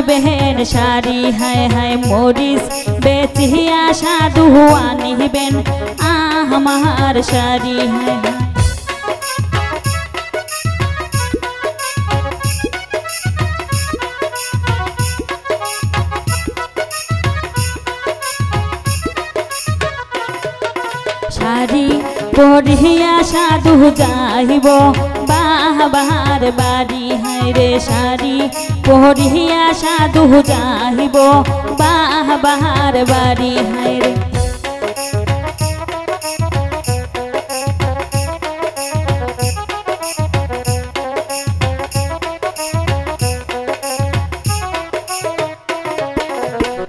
আনিবেন শাড়ি হায় হায় মরিচ বেচিয়া সাধু আনিবেন আমার শাড়ি হায় হায়। শাড়ি পরিয়া সাধু যাইব বাবার বাড়ি হায় রে শাড়ি পরিয়া সাধু যাইব বাবার বাড়ি হায় রে।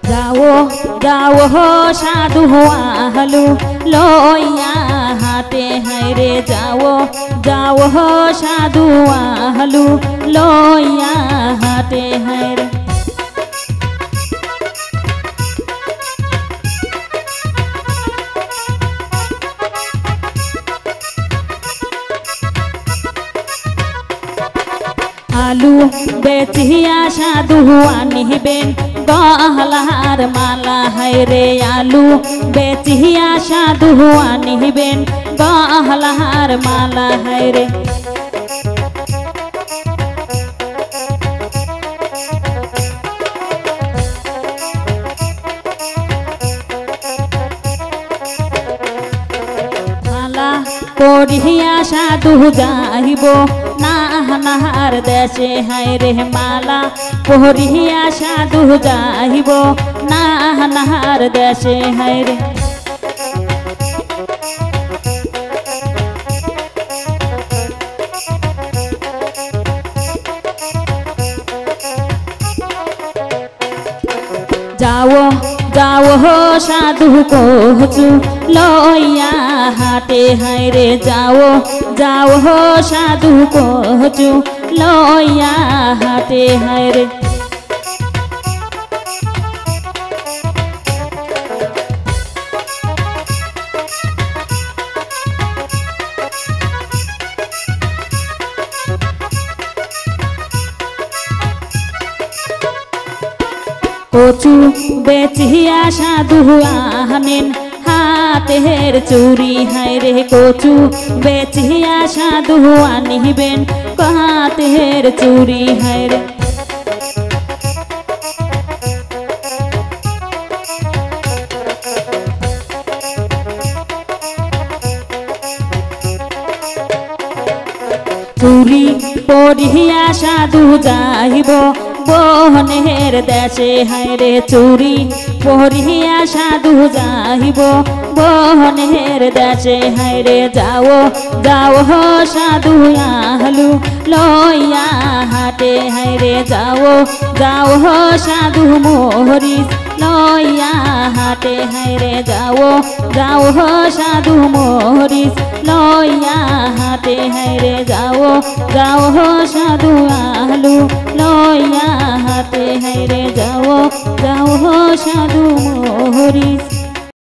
যাও যাও সাধু আহলু লইয়া হাতে হায় রে যাও যাও সাধু আহলু লইয়া হাতে হায় রে। আলু বেচিয়া সাধু আনিবেন গহলার মালা হায় রে আলু বেচিয়া সাধু আনিবেন গহলার মালা হায় রে। মালা পরিয়া সাধু যাইব নাহার দেশে হায় রে মালা পরিয়া সাধু যাইব নাহার দেশে হায় রে। যাও যাও সাধু কচু লইয়া হাটে হায় রে যাও যাও সাধু কচু লইয়া হাটে হায় রে। কচু বেচিয়া সাধু আনেন হাতের চুরি হায় রে কচু বেচিয়া সাধু আনিবেন হাতের চুরি হায় রে। চুরি পরিয়া সাধু যাইব বহনের দেশে হায় রে চুরি পরিয়া সাধু যাইব বহনের দেশে হায় রে যাও যাও সাধু আহলু লইয়া হাটে হায় রে যাও যাও সাধু মরিচ লইয়া হাটে হায় রে যাও যাও সাধু মরিচ লইয়া হাটে হায় রে যাও যাও সাধু আহলু লইয়া হাতে হায় রে যাও যাও সাধু মরিচ।